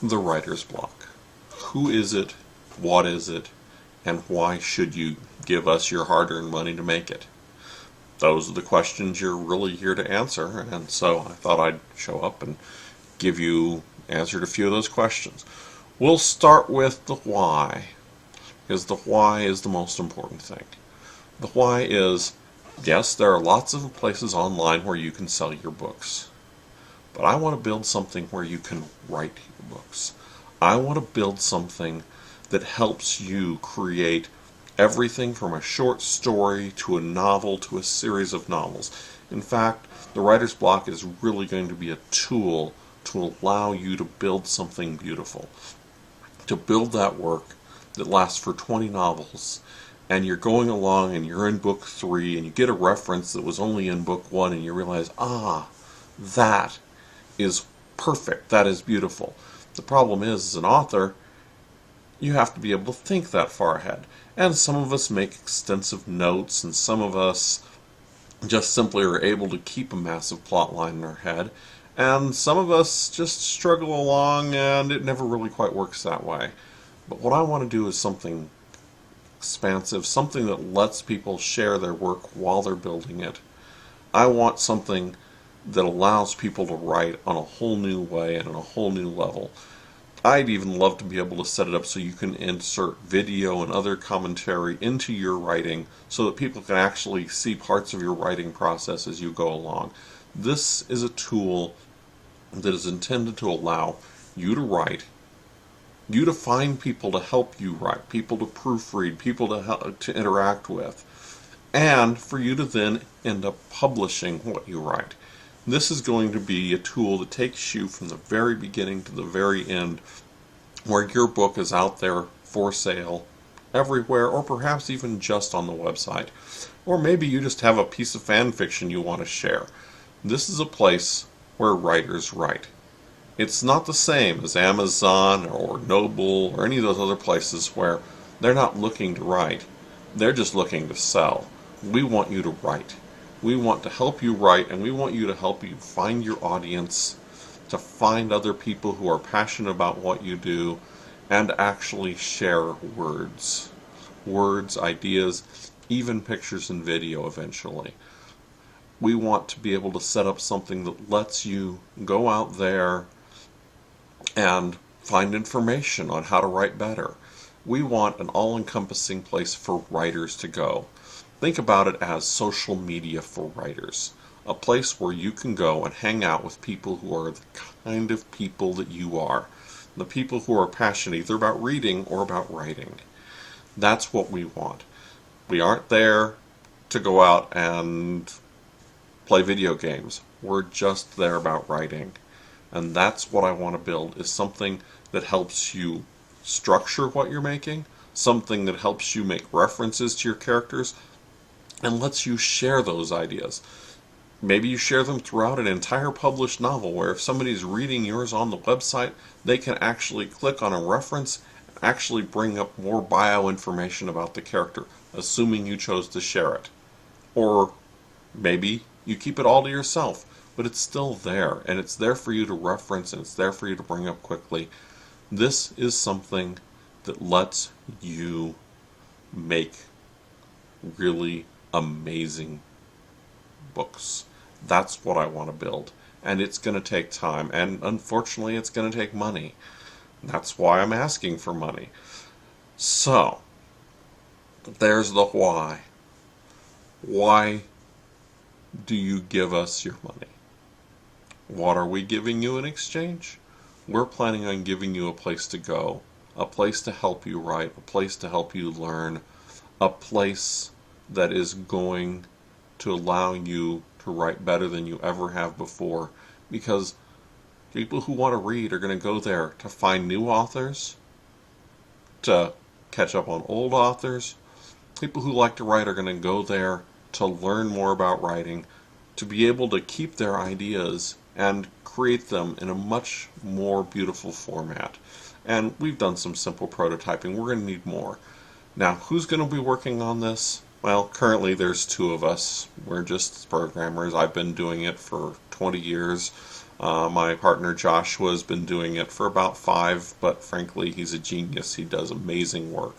the writer's block. Who is it? What is it? And why should you give us your hard-earned money to make it? Those are the questions you're really here to answer, and so I thought I'd show up and give you answered a few of those questions. We'll start with the why, because the why is the most important thing. The why is, yes, there are lots of places online where you can sell your books, but I want to build something where you can write your books. I want to build something that helps you create everything from a short story to a novel to a series of novels. In fact, the writer's block is really going to be a tool to allow you to build something beautiful. To build that work that lasts for 20 novels, and you're going along and you're in book 3 and you get a reference that was only in book 1 and you realize, that is perfect, that is beautiful. The problem is, as an author, you have to be able to think that far ahead. And some of us make extensive notes, and some of us just simply are able to keep a massive plot line in our head, and some of us just struggle along and it never really quite works that way. But what I want to do is something expansive, something that lets people share their work while they're building it. I want something that allows people to write on a whole new way and on a whole new level. I'd even love to be able to set it up so you can insert video and other commentary into your writing so that people can actually see parts of your writing process as you go along. This is a tool that is intended to allow you to write, you to find people to help you write, people to proofread, people to interact with, and for you to then end up publishing what you write. This is going to be a tool that takes you from the very beginning to the very end, where your book is out there for sale everywhere, or perhaps even just on the website. Or maybe you just have a piece of fan fiction you want to share. This is a place where writers write. It's not the same as Amazon or Noble or any of those other places where they're not looking to write. They're just looking to sell. We want you to write. We want to help you write, and we want you to help you find your audience, to find other people who are passionate about what you do, and actually share words. Words, ideas, even pictures and video eventually. We want to be able to set up something that lets you go out there and find information on how to write better. We want an all-encompassing place for writers to go. Think about it as social media for writers. A place where you can go and hang out with people who are the kind of people that you are. The people who are passionate either about reading or about writing. That's what we want. We aren't there to go out and play video games. We're just there about writing. And that's what I want to build, is something that helps you structure what you're making, something that helps you make references to your characters, and lets you share those ideas. Maybe you share them throughout an entire published novel, where if somebody's reading yours on the website, they can actually click on a reference and actually bring up more bio information about the character, assuming you chose to share it. Or maybe you keep it all to yourself, but it's still there, and it's there for you to reference, and it's there for you to bring up quickly. This is something that lets you make really amazing books. That's what I want to build. And it's going to take time, and unfortunately it's going to take money. That's why I'm asking for money. So, there's the why. Why do you give us your money? What are we giving you in exchange? We're planning on giving you a place to go, a place to help you write, a place to help you learn, a place that is going to allow you to write better than you ever have before, because people who want to read are going to go there to find new authors, to catch up on old authors. People who like to write are going to go there to learn more about writing, to be able to keep their ideas and create them in a much more beautiful format. And we've done some simple prototyping. We're going to need more. Now, who's going to be working on this? Well, currently there's 2 of us. We're just programmers. I've been doing it for 20 years. My partner Joshua has been doing it for about 5, but frankly, he's a genius. He does amazing work.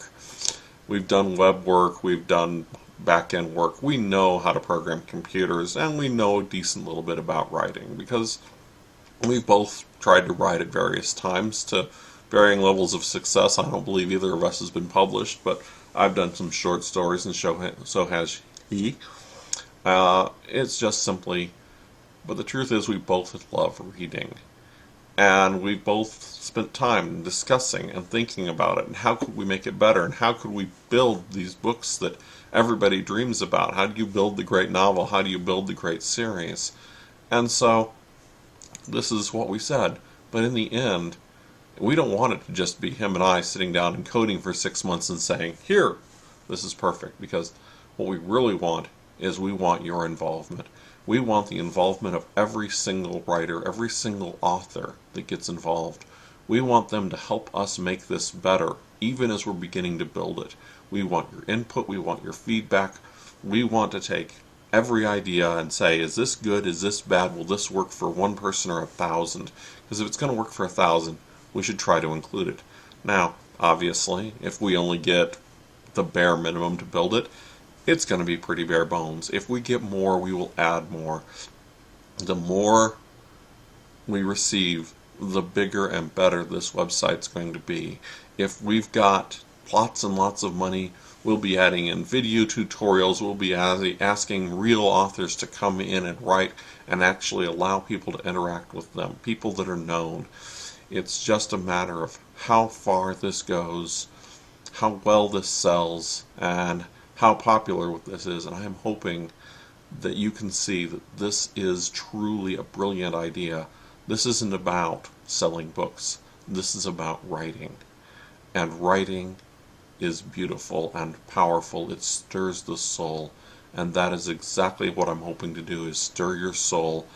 We've done web work, we've done back-end work. We know how to program computers, and we know a decent little bit about writing because we've both tried to write at various times to varying levels of success. I don't believe either of us has been published, but I've done some short stories, and so has he. It's just simply, but the truth is we both love reading. And we both spent time discussing and thinking about it, and how could we make it better, and how could we build these books that everybody dreams about. How do you build the great novel? How do you build the great series? And so, this is what we said. But in the end, we don't want it to just be him and I sitting down and coding for 6 months and saying, here, this is perfect. Because what we really want is we want your involvement. We want the involvement of every single writer, every single author that gets involved. We want them to help us make this better, even as we're beginning to build it. We want your input, we want your feedback. We want to take every idea and say, is this good, is this bad, will this work for one person or 1,000? Because if it's going to work for 1,000, we should try to include it. Now, obviously, if we only get the bare minimum to build it, it's going to be pretty bare bones. If we get more, we will add more. The more we receive, the bigger and better this website's going to be. If we've got lots and lots of money, we'll be adding in video tutorials, we'll be asking real authors to come in and write and actually allow people to interact with them, people that are known. It's just a matter of how far this goes, how well this sells, and how popular this is. And I am hoping that you can see that this is truly a brilliant idea. This isn't about selling books. This is about writing. And writing is beautiful and powerful. It stirs the soul. And that is exactly what I'm hoping to do, is stir your soul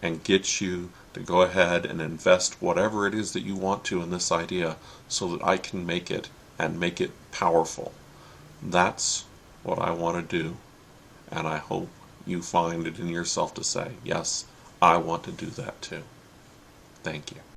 and get you to go ahead and invest whatever it is that you want to in this idea so that I can make it and make it powerful. That's what I want to do. And I hope you find it in yourself to say, yes, I want to do that too. Thank you.